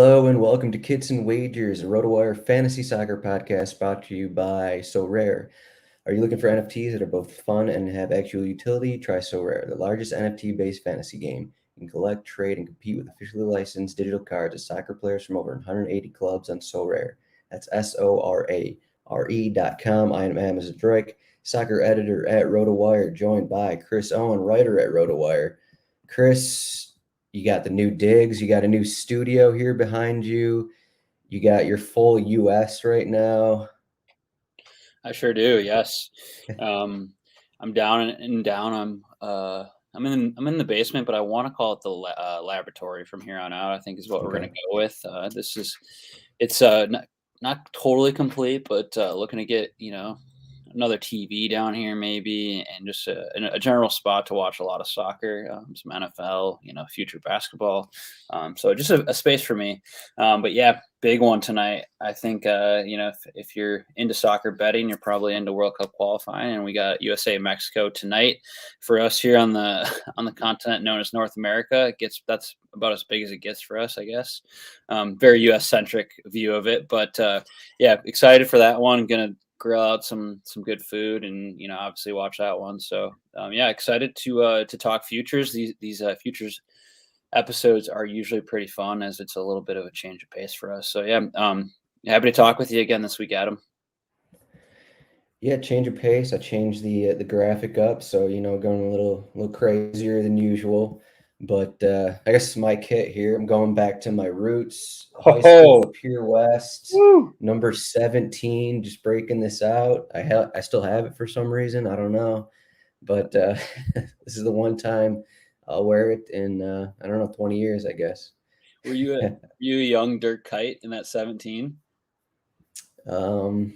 Hello and welcome to Kits and Wagers, a RotoWire fantasy soccer podcast brought to you by So Rare. Are you looking for NFTs that are both fun and have actual utility? Try So Rare, the largest NFT-based fantasy game. You can collect, trade, and compete with officially licensed digital cards of soccer players from over 180 clubs on So Rare. That's SORARE.com. I am Zdroik, soccer editor at RotoWire, joined by Chris Owen, writer at RotoWire. Chris, you got the new digs, you got a new studio here behind you. You got your full US right now. I sure do. Yes. I'm down and down. I'm in the basement, but I want to call it the laboratory from here on out. I think is what we're Okay. gonna go with. It's not totally complete, but looking to get another TV down here maybe, and just a general spot to watch a lot of soccer, some NFL, future basketball. So just a space for me. But yeah, big one tonight. I think if you're into soccer betting, you're probably into World Cup qualifying, and we got USA Mexico tonight. For us here on the on the continent known as North America, that's about as big as it gets for us, I guess. Very US centric view of it, but yeah, excited for that one. Gonna grill out some good food and obviously watch that one. So yeah, excited to talk futures. These futures episodes are usually pretty fun as it's a little bit of a change of pace for us. So yeah, happy to talk with you again this week, Adam. Yeah, change of pace. I changed the graphic up, so going a little crazier than usual. But I guess it's my kit here. I'm going back to my roots. High school, Oh, Pure West, woo. number 17. Just breaking this out. I still have it for some reason. I don't know, but this is the one time I'll wear it in I don't know 20 years, I guess. Were you a young Dirk Kite in that 17? um,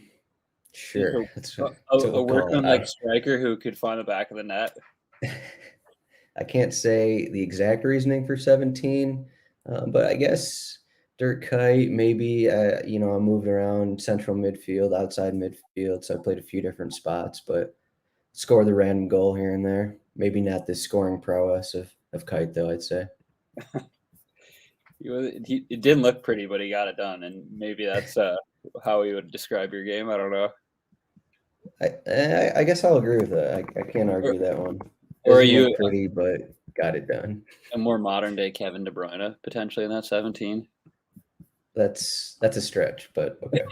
Just sure. That's a what we'll call it. workman-like striker who could find the back of the net. I can't say the exact reasoning for 17, but I guess dirt kite, maybe, I moved around central midfield, outside midfield, so I played a few different spots, but score the random goal here and there. Maybe not the scoring prowess of kite, though, I'd say. It didn't look pretty, but he got it done, and maybe that's how he would describe your game. I don't know. I guess I'll agree with that. I can't Or, argue that one. or are Doesn't you look pretty, but got it done. a more modern day Kevin De Bruyne potentially in that 17? That's a stretch, but okay.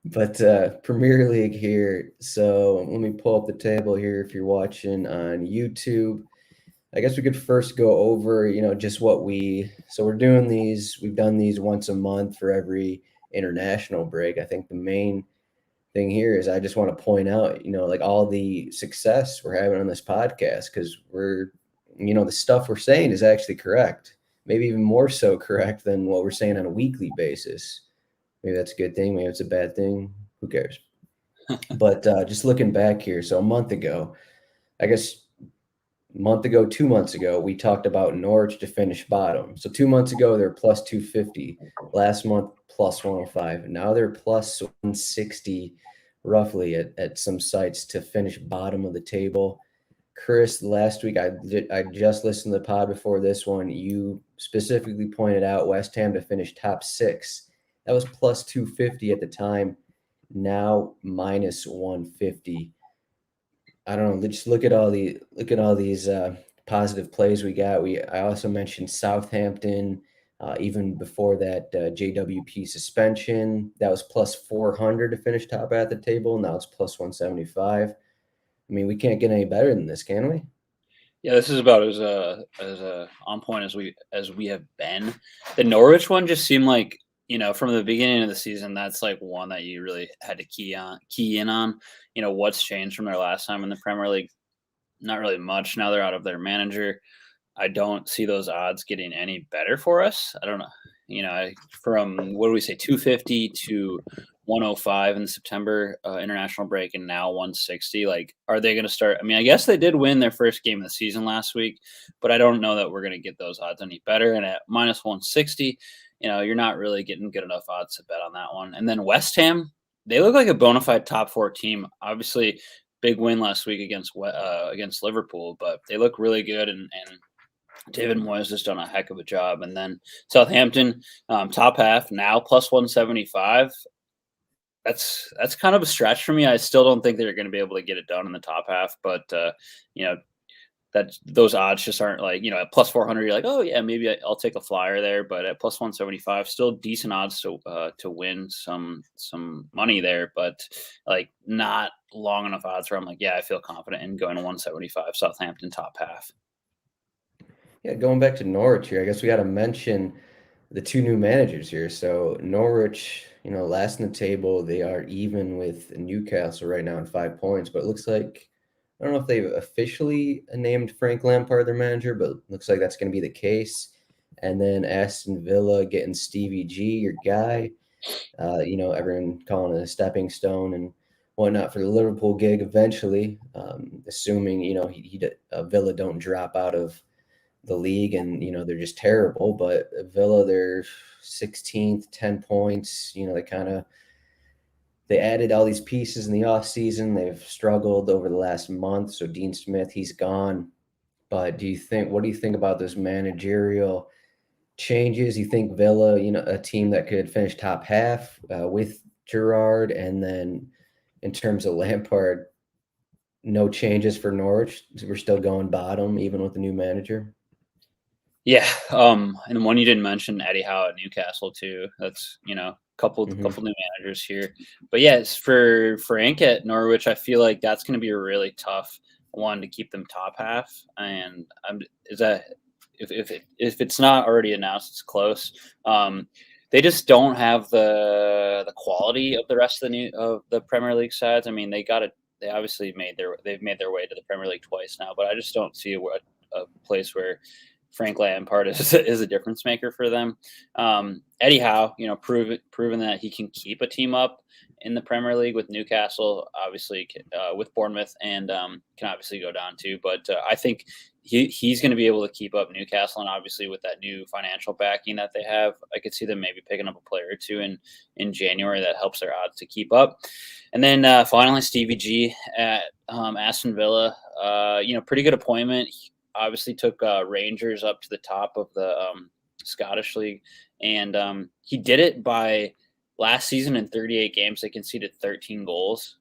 But Premier League here. So let me pull up the table here if you're watching on YouTube. I guess we could first go over, just so we're doing these, we've done these once a month for every international break. I think the main thing here is I just want to point out, like all the success we're having on this podcast because the stuff we're saying is actually correct. Maybe even more so correct than what we're saying on a weekly basis. Maybe that's a good thing. Maybe it's a bad thing. Who cares? But just looking back here, so a month ago, I guess a month ago, 2 months ago, we talked about Norwich to finish bottom. So 2 months ago, they're plus 250. Last month, plus 105. Now they're plus 160 roughly at some sites to finish bottom of the table. Chris, last week I just listened to the pod before this one. You specifically pointed out West Ham to finish top six. That was plus 250 at the time. Now minus 150. I don't know. Just look at all these positive plays we got. I also mentioned Southampton. Even before that JWP suspension, that was plus 400 to finish top at the table. Now it's plus 175. I mean, we can't get any better than this, can we? Yeah, this is about as on point as we have been. The Norwich one just seemed like from the beginning of the season, that's like one that you really had to key in on. What's changed from their last time in the Premier League? Not really much. Now they're out of their manager. I don't see those odds getting any better for us. I don't know. From what do we say, 250 to 105 in the September international break, and now 160. Like, are they going to start? I mean, I guess they did win their first game of the season last week, but I don't know that we're going to get those odds any better. And at minus 160, you're not really getting good enough odds to bet on that one. And then West Ham, they look like a bona fide top four team. Obviously, big win last week against Liverpool, but they look really good and David Moyes has done a heck of a job. And then Southampton, top half now plus 175. That's kind of a stretch for me. I still don't think they're going to be able to get it done in the top half, but you know that those odds just aren't like at plus 400. You're like, oh yeah, maybe I'll take a flyer there, but at plus 175, still decent odds to win some money there, but like not long enough odds where I'm like, yeah, I feel confident in going to 175 Southampton top half. Yeah, going back to Norwich here, I guess we got to mention the two new managers here. So Norwich, last in the table, they are even with Newcastle right now in 5 points, but it looks like I don't know if they've officially named Frank Lampard their manager, but looks like that's going to be the case. And then Aston Villa getting Stevie G, your guy. Everyone calling it a stepping stone and whatnot for the Liverpool gig eventually, assuming Villa don't drop out of the league and they're just terrible. But Villa, they're 16th, 10 points. They added all these pieces in the offseason. They've struggled over the last month. So Dean Smith, he's gone. But what do you think about those managerial changes? You think Villa, a team that could finish top half with Gerrard, and then in terms of Lampard, no changes for Norwich. We're still going bottom even with the new manager. Yeah, and one you didn't mention, Eddie Howe at Newcastle too. That's couple new managers here, but yes, for Frank at Norwich, I feel like that's going to be a really tough one to keep them top half. And is that if it's not already announced, it's close. They just don't have the quality of the rest of the Premier League sides. I mean, they obviously they've made their way to the Premier League twice now, but I just don't see a place where Frank Lampard is a difference maker for them. Eddie Howe, proven that he can keep a team up in the Premier League with Newcastle, obviously with Bournemouth, and can obviously go down too. But I think he's going to be able to keep up Newcastle, and obviously with that new financial backing that they have, I could see them maybe picking up a player or two in January that helps their odds to keep up. And then finally, Stevie G at Aston Villa, pretty good appointment. Obviously took Rangers up to the top of the Scottish League, and he did it by last season in 38 games. They conceded 13 goals.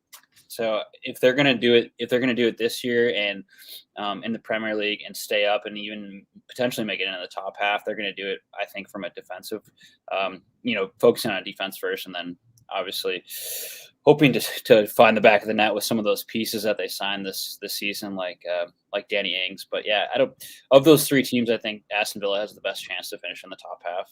So if they're going to do it this year and in the Premier League and stay up and even potentially make it into the top half, they're going to do it, I think, from a defensive, focusing on defense first, and then obviously hoping to find the back of the net with some of those pieces that they signed this season, like Danny Ings. But yeah, of those three teams, I think Aston Villa has the best chance to finish in the top half.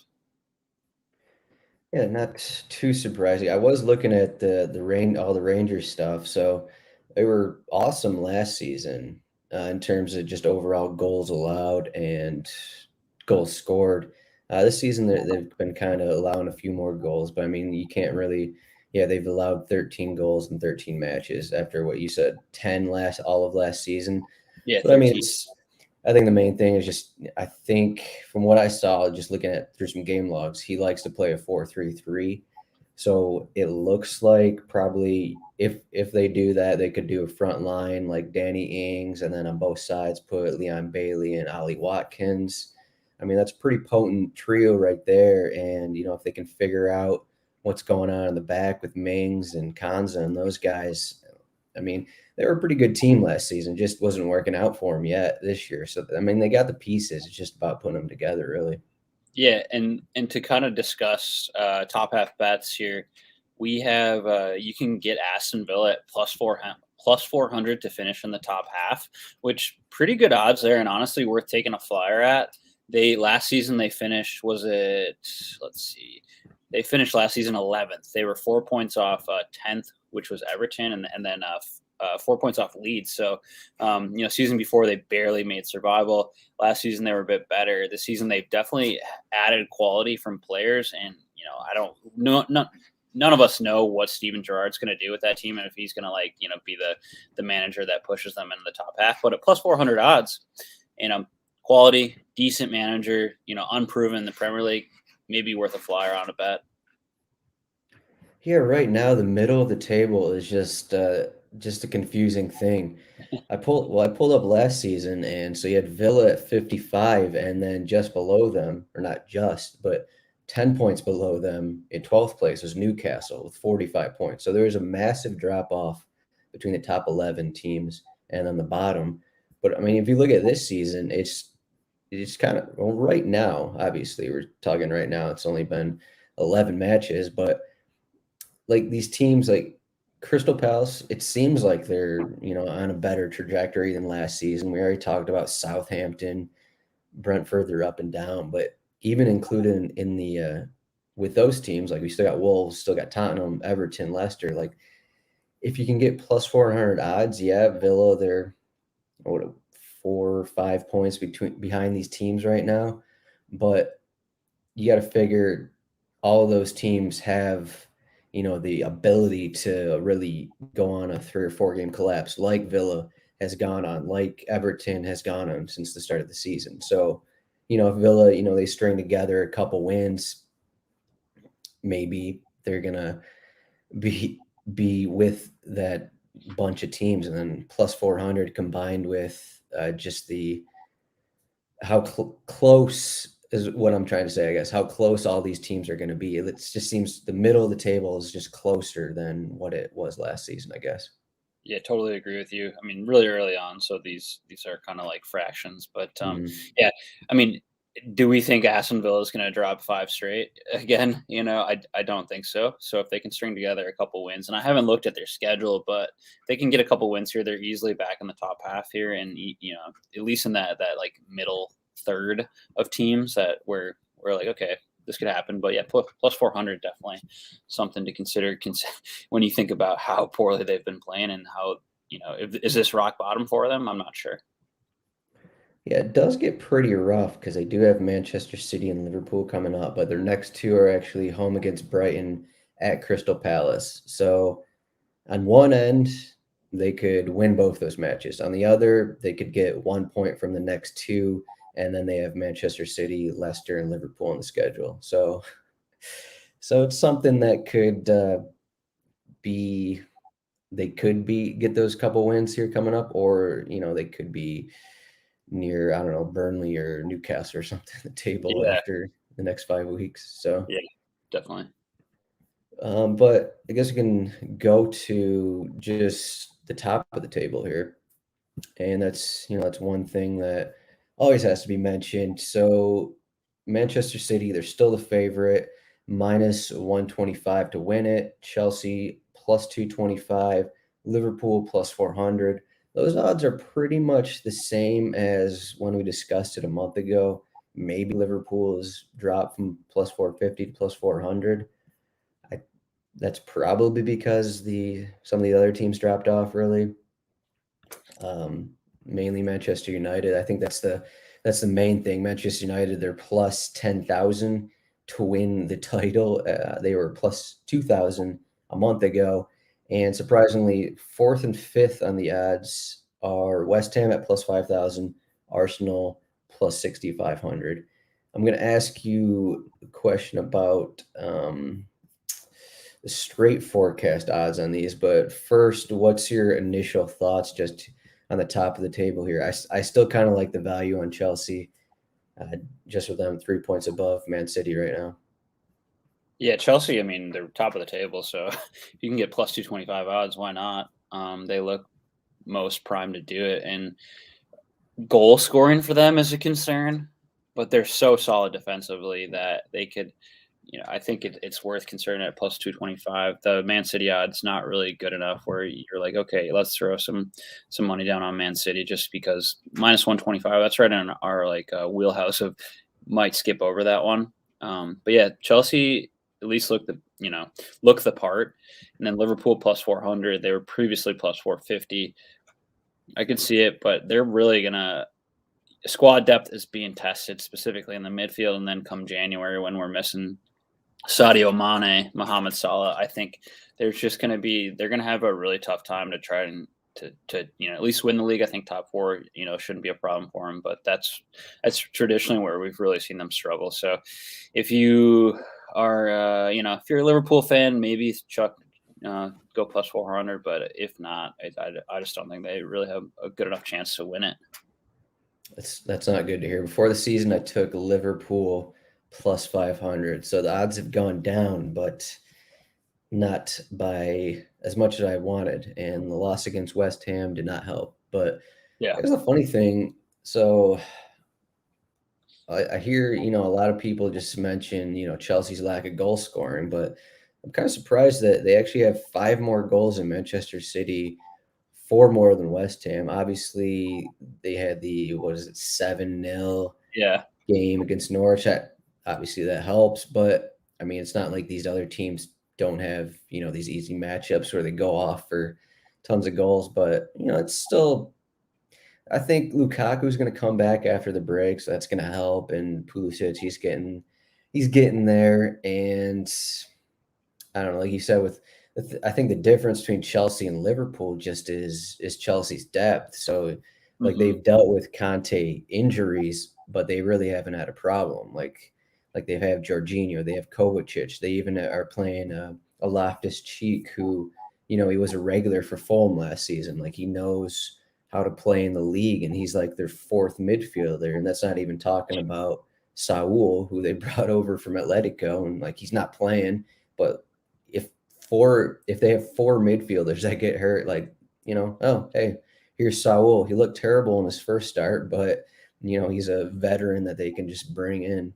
Yeah, not too surprising. I was looking at all the Rangers stuff, so they were awesome last season in terms of just overall goals allowed and goals scored. This season they've been kind of allowing a few more goals, but I mean you can't really. Yeah, they've allowed 13 goals in 13 matches after what you said, 10 all of last season. Yeah, But I mean, 13. I think the main thing is just I think from what I saw, just looking at through some game logs, he likes to play a 4-3-3. So it looks like probably if they do that, they could do a front line like Danny Ings, and then on both sides put Leon Bailey and Ollie Watkins. I mean, that's a pretty potent trio right there. And if they can figure out what's going on in the back with Mings and Kanza and those guys, I mean, they were a pretty good team last season. Just wasn't working out for them yet this year. So I mean, they got the pieces. It's just about putting them together, really. Yeah, and to kind of discuss top half bets here, we have you can get Aston Villa at plus 400 to finish in the top half, which pretty good odds there, and honestly worth taking a flyer at. Last season they finished, they finished last season 11th. They were 4 points off 10th, which was Everton, and then 4 points off Leeds. So, season before they barely made survival. Last season they were a bit better. This season they've definitely added quality from players, and I don't know. None of us know what Steven Gerrard's going to do with that team, and if he's going to be the manager that pushes them into the top half. But at plus 400 odds, quality, decent manager, unproven in the Premier League, maybe worth a flyer on a bet. Yeah, right now the middle of the table is just just a confusing thing. I pulled up last season, and so you had Villa at 55, and then just below them, or not just, but 10 points below them in 12th place was Newcastle with 45 points. So there was a massive drop off between the top 11 teams and then the bottom. But I mean, if you look at this season, it's kind of, well, right now, obviously, we're talking right now, it's only been 11 matches, but like these teams like Crystal Palace, it seems like they're, on a better trajectory than last season. We already talked about Southampton, Brentford, they're up and down, but even included in the with those teams, like we still got Wolves, still got Tottenham, Everton, Leicester. Like if you can get plus 400 odds, yeah, Villa, they're what 4 or 5 points behind these teams right now, but you got to figure all of those teams have, the ability to really go on a 3 or 4 game collapse, like Villa has gone on, like Everton has gone on since the start of the season. So, if Villa, they string together a couple wins, maybe they're gonna be with that bunch of teams, and then plus 400 combined with just the how close is what I'm trying to say, I guess, how close all these teams are going to be. It just seems the middle of the table is just closer than what it was last season, I guess. Yeah, totally agree with you. I mean, really early on, so these are kind of like fractions, but Mhm. yeah, I mean, do we think Aston Villa is going to drop 5 straight again? I don't think so. So if they can string together a couple wins, and I haven't looked at their schedule, but if they can get a couple wins here, they're easily back in the top half here, and at least in that like middle third of teams that we're like, okay, this could happen. But yeah, plus 400 definitely something to consider. When you think about how poorly they've been playing and how, is this rock bottom for them? I'm not sure. Yeah, it does get pretty rough because they do have Manchester City and Liverpool coming up, but their next two are actually home against Brighton at Crystal Palace. So on one end, they could win both those matches. On the other, they could get 1 point from the next two, and then they have Manchester City, Leicester, and Liverpool on the schedule. So it's something that could be they could be get those couple wins here coming up, or they could be near, I don't know, Burnley or Newcastle or something at the table Yeah, after the next 5 weeks. So, yeah, definitely. but I guess we can go to just the top of the table here. And that's one thing that always has to be mentioned. So Manchester City, they're still the favorite, minus 125 to win it. Chelsea plus 225, Liverpool plus 400. Those odds are pretty much the same as when we discussed it a month ago. Maybe Liverpool has dropped from plus 450 to plus 400. I, that's probably because the some of the other teams dropped off really, um, mainly Manchester United. I think that's the main thing. Manchester United, they're plus 10,000 to win the title. They were plus 2,000 a month ago, and surprisingly, fourth and fifth on the odds are West Ham at plus 5,000, Arsenal plus 6,500. I'm going to ask you a question about the straight forecast odds on these. But first, what's your initial thoughts just on the top of the table here? I still kind of like the value on Chelsea, just with them 3 points above Man City right now. Yeah, Chelsea, I mean, they're top of the table, so if you can get plus 225 odds, why not? They look most primed to do it, and goal scoring for them is a concern, but they're so solid defensively that they could, I think it's worth considering at plus 225. The Man City odds not really good enough where you're like, okay, let's throw some money down on Man City just because minus 125. That's right in our like wheelhouse of might skip over that one. But yeah, Chelsea at least look the part, and then Liverpool plus 400. They were previously plus 450. I could see it, but they're really gonna squad depth is being tested specifically in the midfield, and then come January when we're missing Sadio Mane, Mohamed Salah, I think they're going to have a really tough time to try and to at least win the league. I think top four shouldn't be a problem for them, but that's traditionally where we've really seen them struggle. So if you are if you're a Liverpool fan, maybe chuck go plus 400. But if not, I just don't think they really have a good enough chance to win it. That's not good to hear. Before the season, I took Liverpool plus 500, so the odds have gone down, but not by as much as I wanted. And the loss against West Ham did not help. But Yeah. I guess the funny thing, so I hear, a lot of people just mention, Chelsea's lack of goal scoring, but I'm kind of surprised that they actually have 5 more goals in Manchester City, 4 more than West Ham. Obviously, they had the, what is it, 7-0 Yeah. game against Norwich. Obviously, that helps, but I mean, it's not like these other teams don't have, these easy matchups where they go off for tons of goals, but, it's still, I think Lukaku's going to come back after the break, so that's going to help. And Pulisic, he's getting there. And I don't know, like you said, I think the difference between Chelsea and Liverpool just is Chelsea's depth. So, like Hmm. they've dealt with Conte injuries, but they really haven't had a problem. Like they have Jorginho, they have Kovacic, they even are playing a Loftus Cheek who, he was a regular for Fulham last season. Like he knows how to play in the league, and he's like their fourth midfielder, and that's not even talking about Saul, who they brought over from Atletico, and like he's not playing, but if if they have 4 midfielders that get hurt, like, oh, hey, here's Saul. He looked terrible in his first start, but he's a veteran that they can just bring in.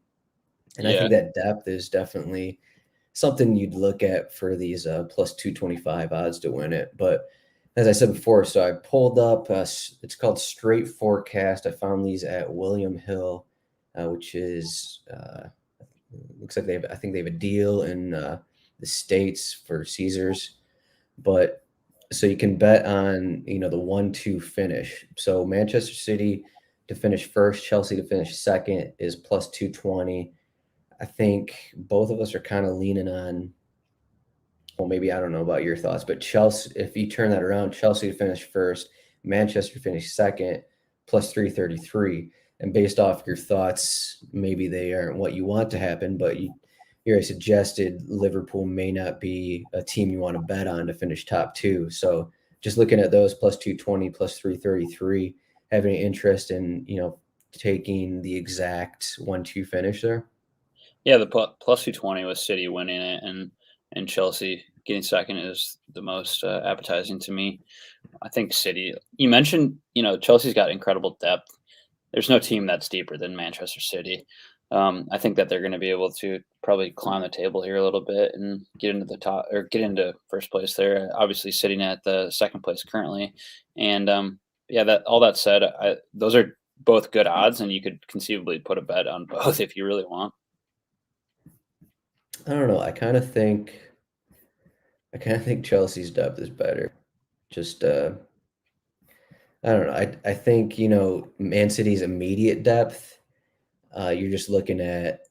And I Yeah. think that depth is definitely something you'd look at for these plus 225 odds to win it. But as I said before, so I pulled up, it's called Straight Forecast. I found these at William Hill, which is, looks like I think they have a deal in the States for Caesars. But so you can bet on, the 1-2 finish. So Manchester City to finish first, Chelsea to finish second is plus 220. I think both of us are kind of leaning on, well, maybe I don't know about your thoughts, but Chelsea, if you turn that around, Chelsea to finish first, Manchester to finish second, plus 333. And based off your thoughts, maybe they aren't what you want to happen, but you already suggested Liverpool may not be a team you want to bet on to finish top 2. So just looking at those plus 220, plus 333, have any interest in, taking the exact 1-2 finish there? Yeah, the plus 220 was City winning it, and Chelsea getting second is the most appetizing to me. I think City. You mentioned, Chelsea's got incredible depth. There's no team that's deeper than Manchester City. I think that they're going to be able to probably climb the table here a little bit and get into the top or get into first place. They're obviously sitting at the second place currently, and yeah. That all that said, those are both good odds, and you could conceivably put a bet on both if you really want. I don't know. I kind of think Chelsea's depth is better. Just I don't know. I think, Man City's immediate depth, you're just looking at,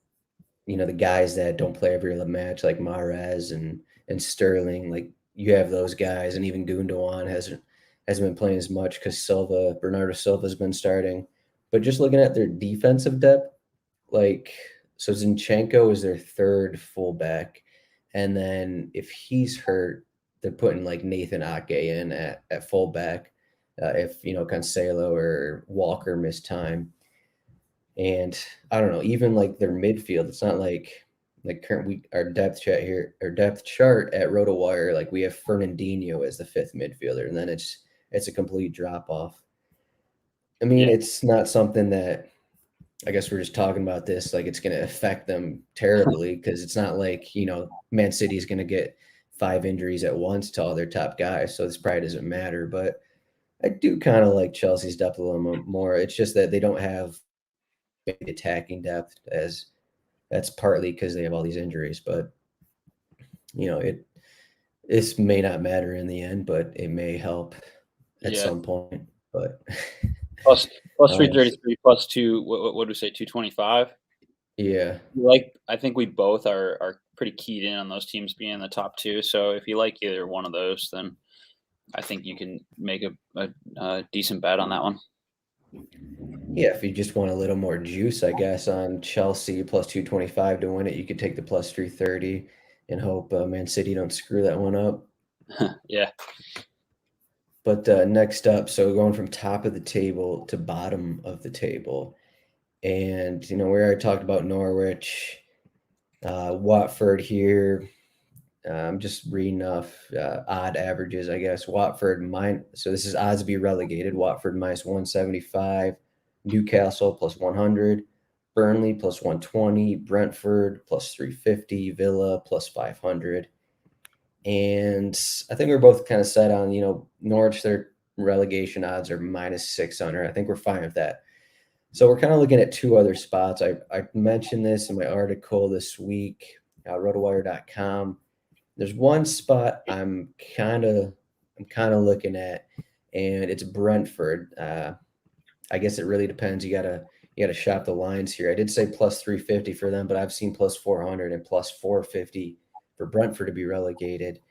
the guys that don't play every other match like Mahrez and Sterling. Like you have those guys, and even Gundogan hasn't been playing as much because Bernardo Silva's been starting. But just looking at their defensive depth, like, so Zinchenko is their third fullback, and then if he's hurt, they're putting like Nathan Ake in at fullback. If Cancelo or Walker miss time, and I don't know, even like their midfield, it's not like current we our depth chart at RotoWire, like we have Fernandinho as the fifth midfielder, and then it's a complete drop off. I mean, Yeah, it's not something that, I guess we're just talking about this like it's going to affect them terribly, because it's not like, Man City is going to get 5 injuries at once to all their top guys. So this probably doesn't matter. But I do kind of like Chelsea's depth a little more. It's just that they don't have attacking depth, as that's partly because they have all these injuries. But, this may not matter in the end, but it may help at yeah. some point. But Plus uh, 333 plus two. What do we say? 225. yeah. I think we both are pretty keyed in on those teams being in the top two. So if you like either one of those, then I think you can make a decent bet on that one. Yeah, if you just want a little more juice, I guess, on Chelsea plus 225 to win it, you could take the plus 330 and hope Man City don't screw that one up. Yeah. But next up, so going from top of the table to bottom of the table. And, we already talked about Norwich, Watford here. I'm just reading off odd averages, I guess. So this is odds to be relegated. Watford minus 175, Newcastle plus 100, Burnley plus 120, Brentford plus 350, Villa plus 500. And I think we're both kind of set on, Norwich, their relegation odds are minus 600. I think we're fine with that. So we're kind of looking at two other spots. I mentioned this in my article this week, rotowire.com. There's one spot I'm kind of looking at, and it's Brentford. I guess it really depends. You gotta shop the lines here. I did say plus 350 for them, but I've seen plus 400 and plus 450 for Brentford to be relegated.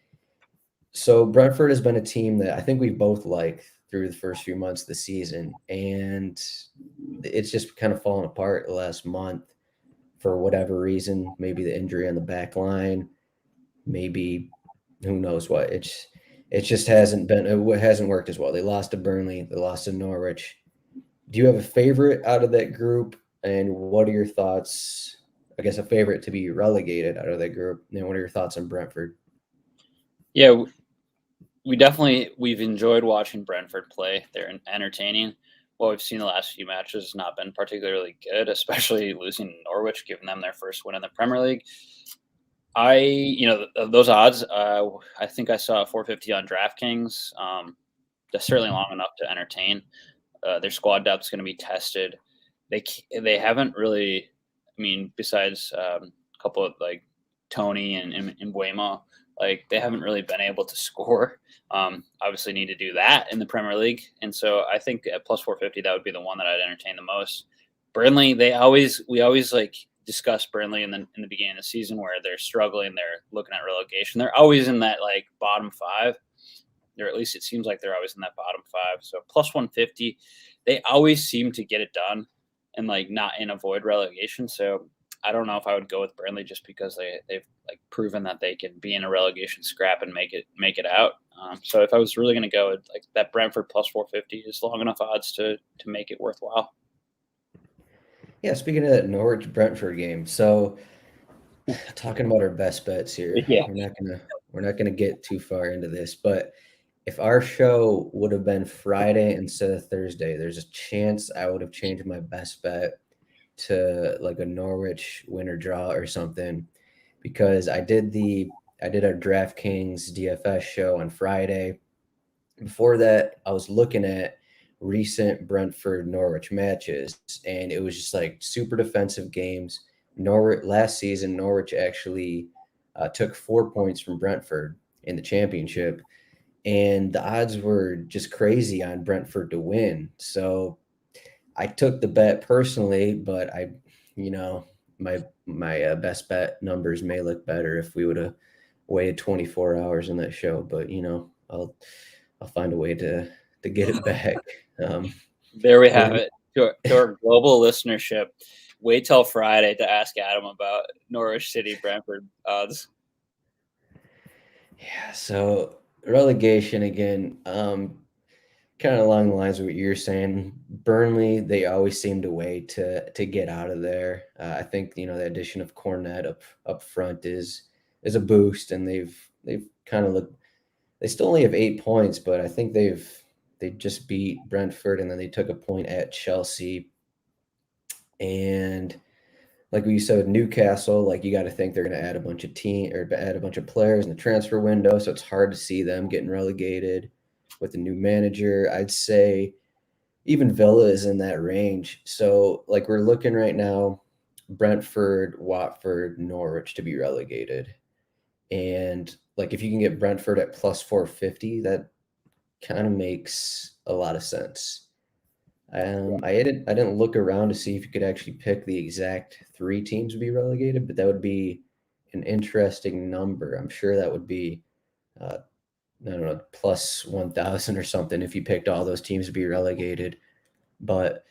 So Brentford has been a team that I think we both liked through the first few months of the season, and it's just kind of fallen apart the last month for whatever reason. Maybe the injury on the back line, maybe who knows what. It just hasn't worked as well. They lost to Burnley, they lost to Norwich. Do you have a favorite out of that group? And what are your thoughts? I guess a favorite to be relegated out of that group. And what are your thoughts on Brentford? Yeah, we've enjoyed watching Brentford play. They're entertaining. What we've seen the last few matches has not been particularly good, especially losing to Norwich, giving them their first win in the Premier League. Those odds. I think I saw 450 on DraftKings. That's certainly long enough to entertain. Their squad depth is going to be tested. They haven't really. I mean, besides a couple of like Tony and Buemo, like they haven't really been able to score. Obviously, need to do that in the Premier League, and so I think at plus 450 that would be the one that I'd entertain the most. Burnley, we always like discuss Burnley in the beginning of the season where they're struggling, they're looking at relegation. They're always in that like bottom five, or at least it seems like they're always in that bottom five. So plus 150, they always seem to get it done and like not in avoid relegation. So I don't know if I would go with Burnley just because they've like proven that they can be in a relegation scrap and make it out. So if I was really going to go, like that Brentford plus 450 is long enough odds to make it worthwhile. Yeah, speaking of that Norwich Brentford game, so talking about our best bets here, Yeah. we're not gonna get too far into this, but if our show would have been Friday instead of Thursday, there's a chance I would have changed my best bet to like a Norwich win or draw or something, because I did our DraftKings DFS show on Friday. Before that, I was looking at recent Brentford Norwich matches, and it was just like super defensive games. Norwich last season, Norwich actually took 4 points from Brentford in the championship, and the odds were just crazy on Brentford to win. So I took the bet personally, but you know, my best bet numbers may look better if we would have waited 24 hours in that show. But I'll find a way to get it back. There we But have it. To our global listenership, wait till Friday to ask Adam about Norwich City Brentford odds. yeah, so relegation again. Kind of along the lines of what you're saying, Burnley, they always seemed a way to get out of there. I think the addition of Cornet up front is a boost, and they've kind of looked. They still only have 8 points, but I think they just beat Brentford, and then they took a point at Chelsea. And like we said with Newcastle, like you got to think they're going to add a bunch of add a bunch of players in the transfer window, so it's hard to see them getting relegated with a new manager. I'd say even Villa is in that range. So like we're looking right now, Brentford, Watford, Norwich to be relegated. And like if you can get Brentford at plus 450, that kind of makes a lot of sense. I didn't look around to see if you could actually pick the exact three teams to be relegated, but that would be an interesting number. I'm sure that would be I don't know, plus 1,000 or something if you picked all those teams to be relegated. But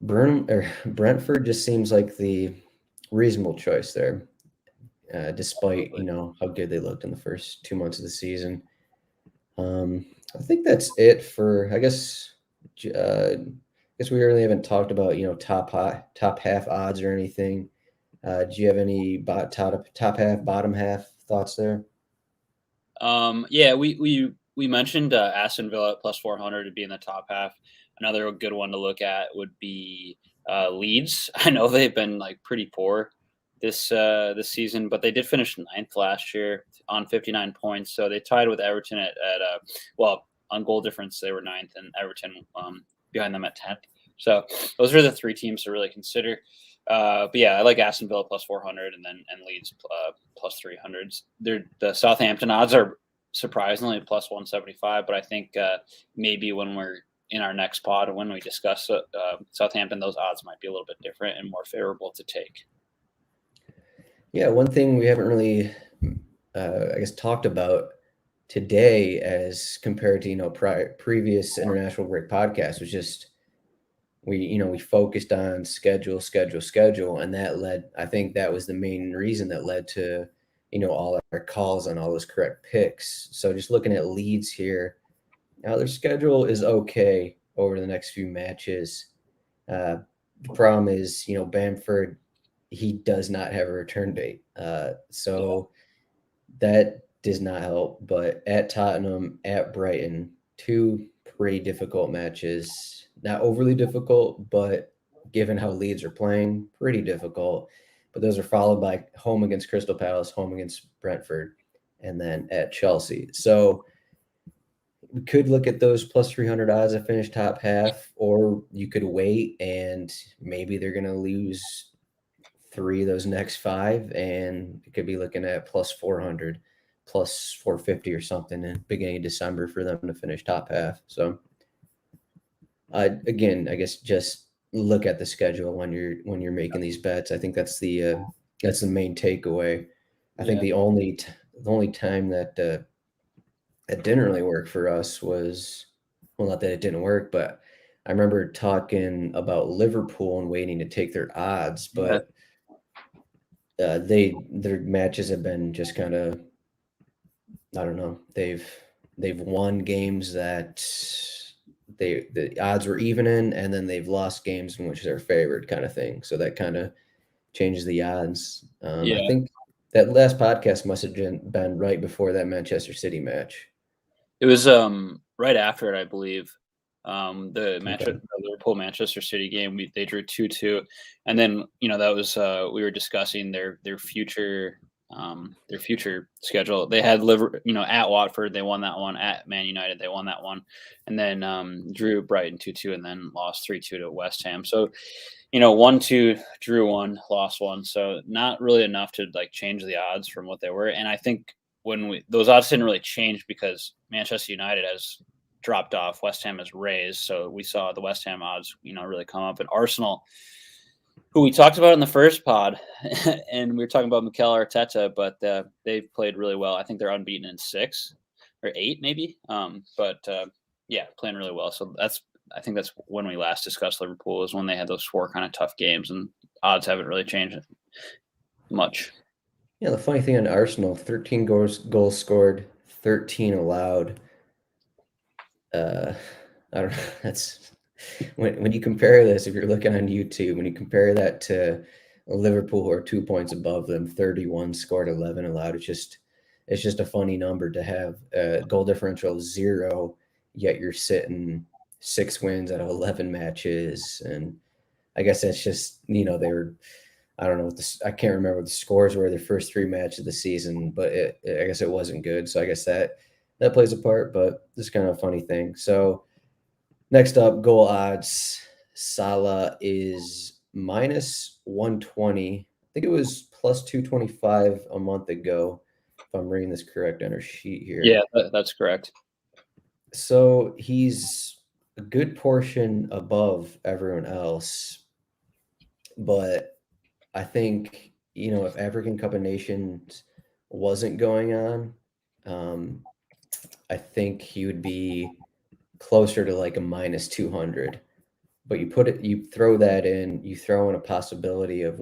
Brentford just seems like the reasonable choice there. despite how good they looked in the first 2 months of the season. I think that's it for, I guess. We really haven't talked about top half odds or anything. Do you have any top half, bottom half thoughts there? Yeah, we mentioned Aston Villa at plus 400 to be in the top half. Another good one to look at would be Leeds. I know they've been like pretty poor this season, but they did finish ninth last year on 59 points. So they tied with Everton well, on goal difference they were ninth, and Everton behind them at 10th. So those are the three teams to really consider. But yeah, I like Aston Villa plus 400 and Leeds plus 300. The Southampton odds are surprisingly plus 175, but I think maybe when we're in our next pod, when we discuss Southampton, those odds might be a little bit different and more favorable to take. Yeah, one thing we haven't really, I guess, talked about today as compared to previous international break podcasts was just we focused on schedule, and I think that was the main reason that led to all our calls on all those correct picks. So just looking at Leeds here, now their schedule is okay over the next few matches. The problem is Bamford, he does not have a return date, so that does not help. But at Tottenham, at Brighton, two pretty difficult matches. Not overly difficult, but given how Leeds are playing, pretty difficult. But those are followed by home against Crystal Palace, home against Brentford, and then at Chelsea. So we could look at those plus 300 odds to finish top half, or you could wait and maybe they're going to lose three of those next five, and it could be looking at plus 400, plus 450 or something in beginning of December for them to finish top half. So again, I guess just look at the schedule when you're making these bets. I think that's the main takeaway. I think the only time that it didn't really work for us was, well, not that it didn't work, but I remember talking about Liverpool and waiting to take their odds, but their matches have been just kind of, I don't know. They've won games that the odds were even in, and then they've lost games in which they're favored, kind of thing. So that kind of changes the odds. I think that last podcast must have been right before that Manchester City match. It was right after it, I believe. The Liverpool Manchester City game, they drew 2-2, and then that was we were discussing their future schedule. They had at Watford, they won that one. At Man United, they won that one, and then drew Brighton 2-2, and then lost 3-2 to West Ham. So 1-2, drew one, lost one. So not really enough to like change the odds from what they were. And I think those odds didn't really change because Manchester United has dropped off, West Ham has raised. So we saw the West Ham odds, really come up. And Arsenal, who we talked about in the first pod, and we were talking about Mikel Arteta, but they've played really well. I think they're unbeaten in 6 or 8, maybe. Yeah, playing really well. So I think that's when we last discussed Liverpool, is when they had those 4 kind of tough games, and odds haven't really changed much. Yeah, the funny thing on Arsenal, 13 goals scored, 13 allowed. I don't know. That's when you compare this, if you're looking on YouTube, when you compare that to Liverpool, who are 2 points above them, 31 scored, 11 allowed. It's just a funny number to have a goal differential of 0, yet you're sitting 6 wins out of 11 matches. And I guess that's just, they were, I don't know I can't remember what the scores were the first 3 matches of the season, but I guess it wasn't good. So I guess that plays a part, but this is kind of a funny thing. So next up, goal odds. Salah is minus 120. I think it was plus 225 a month ago, if I'm reading this correct on our sheet here. Yeah, that's correct. So he's a good portion above everyone else, but I think, if African Cup of Nations wasn't going on, I think he would be closer to like a minus 200. But you throw that in, you throw in a possibility of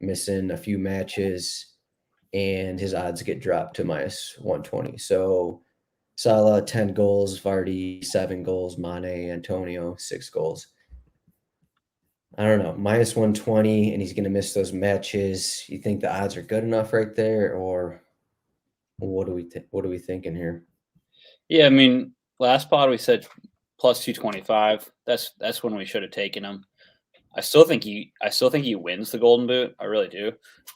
missing a few matches. and his odds get dropped to minus 120. So Salah 10 goals, Vardy 7 goals, Mane, Antonio 6 goals. I don't know, minus 120, and he's going to miss those matches. You think the odds are good enough right there, or what are we thinking here? Yeah, I mean, last pod we said plus 225. That's when we should have taken him. I still think he wins the Golden Boot. I really do.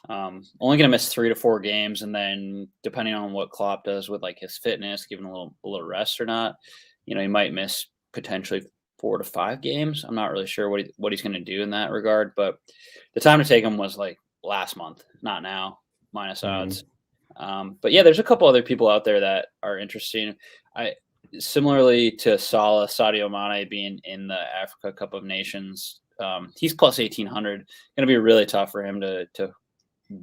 Only going to miss 3 to 4 games, and then depending on what Klopp does with like his fitness, giving a little rest or not, he might miss potentially 4 to 5 games. I'm not really sure what he's going to do in that regard, but the time to take him was like last month, not now. Minus odds. But yeah, there's a couple other people out there that are interesting. I Similarly to Salah, Sadio Mane being in the Africa Cup of Nations, he's plus 1,800. Going to be really tough for him to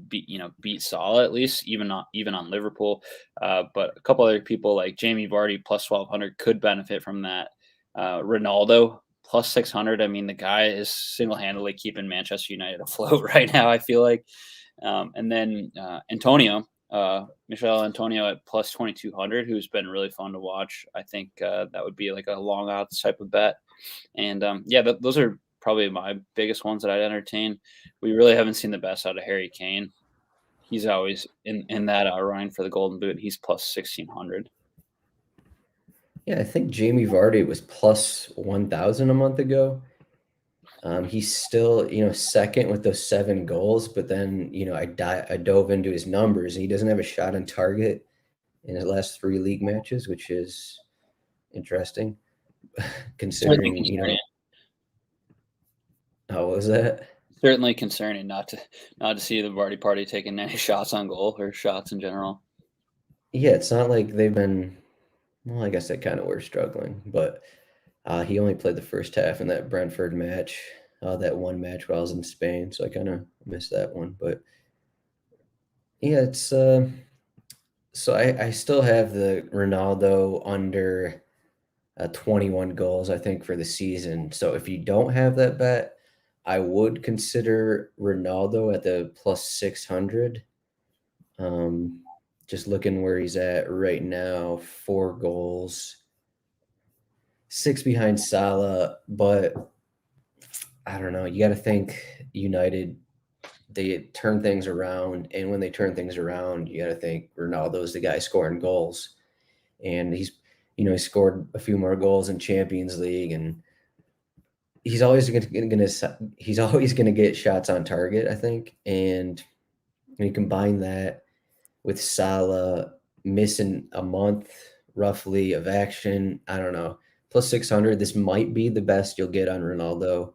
beat Salah, at least even on Liverpool. But a couple other people like Jamie Vardy plus 1,200 could benefit from that. Ronaldo plus 600. I mean, the guy is single-handedly keeping Manchester United afloat right now, I feel like. And then Michel Antonio at plus 2,200, who's been really fun to watch. I think that would be like a long odds type of bet. And those are probably my biggest ones that I'd entertain. We really haven't seen the best out of Harry Kane. He's always in that running for the Golden Boot. He's plus 1,600. Yeah, I think Jamie Vardy was plus 1,000 a month ago. He's still, second with those 7 goals, but then, I dove into his numbers, and he doesn't have a shot on target in his last 3 league matches, which is interesting, considering, how was that? Certainly concerning not to see the Vardy party taking any shots on goal or shots in general. Yeah, it's not like they've been. Well, I guess they kind of were struggling, but he only played the first half in that Brentford match, that one match while I was in Spain, so I kind of missed that one. But yeah, it's so I still have the Ronaldo under 21 goals, I think, for the season. So if you don't have that bet, I would consider Ronaldo at the plus 600. Just looking where he's at right now, 4 goals, 6 behind Salah, but I don't know. You got to think United, they turn things around, and when they turn things around, you got to think Ronaldo's the guy scoring goals, and he scored a few more goals in Champions League, and he's always gonna get shots on target, I think, and when you combine that with Salah missing a month roughly of action, I don't know. Plus 600, this might be the best you'll get on Ronaldo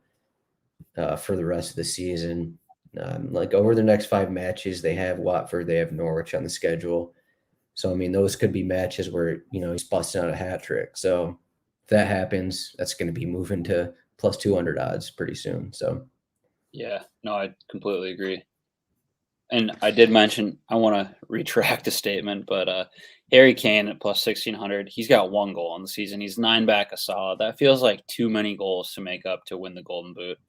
for the rest of the season. Like over the next 5 matches, they have Watford, they have Norwich on the schedule. So, I mean, those could be matches where, he's busting out a hat trick. So if that happens, that's going to be moving to plus 200 odds pretty soon. So, yeah, no, I completely agree. And I did mention I want to retract a statement, but Harry Kane at plus 1,600, he's got 1 goal on the season. He's 9 back of Salah. That feels like too many goals to make up to win the Golden Boot.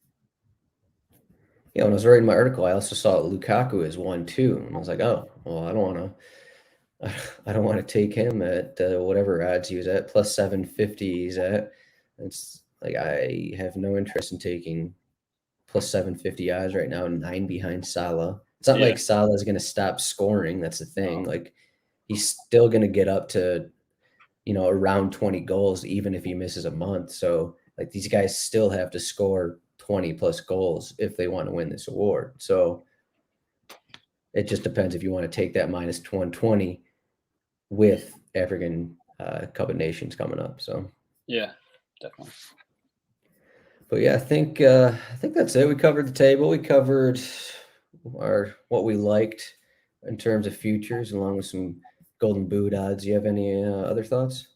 Yeah, when I was writing my article, I also saw Lukaku as 1 too, and I was like, oh, well, I don't want to take him at whatever odds he was at, plus 750 he's at. It's like I have no interest in taking plus 750 odds right now, 9 behind Salah. It's not like Salah is going to stop scoring. That's the thing. Like he's still going to get up to, around 20 goals, even if he misses a month. So like these guys still have to score 20 plus goals if they want to win this award. So it just depends if you want to take that minus 120 with African Cup of Nations coming up. So yeah, definitely. But yeah, I think that's it. We covered the table. We covered what we liked in terms of futures, along with some Golden Boot odds. You have any other thoughts?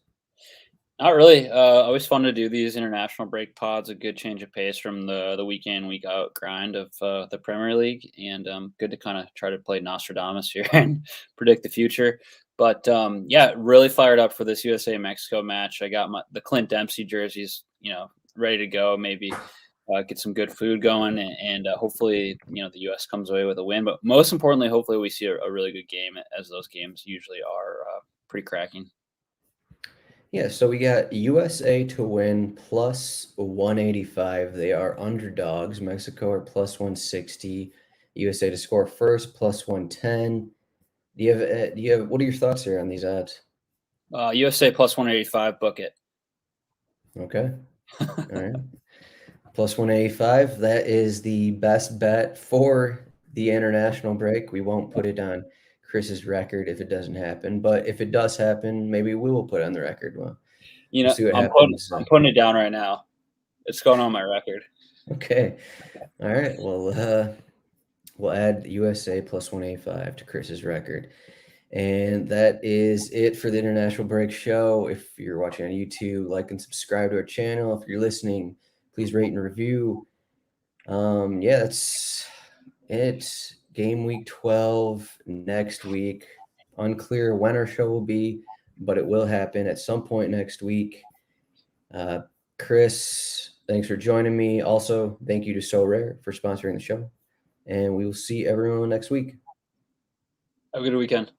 Not really. Always fun to do these international break pods. A good change of pace from the week in, week out grind of the Premier League, and good to kind of try to play Nostradamus here and predict the future. But really fired up for this USA Mexico match. I got the Clint Dempsey jerseys, ready to go. Maybe get some good food going, and hopefully, the U.S. comes away with a win. But most importantly, hopefully, we see a really good game, as those games usually are pretty cracking. Yeah, so we got USA to win plus 185. They are underdogs. Mexico are plus 160. USA to score first plus 110. What are your thoughts here on these odds? USA plus 185, book it. Okay. All right. Plus 185. That is the best bet for the international break. We won't put it on Chris's record if it doesn't happen, but if it does happen, maybe we will put it on the record. Well, we'll see what happens. I'm putting it down right now. It's going on my record. Okay. All right. Well, we'll add USA plus 185 to Chris's record. And that is it for the International Break Show. If you're watching on YouTube, like and subscribe to our channel. If you're listening, please rate and review. Yeah, that's it. Game week 12 next week. Unclear when our show will be, but it will happen at some point next week. Chris, thanks for joining me. Also, thank you to So Rare for sponsoring the show. And we will see everyone next week. Have a good weekend.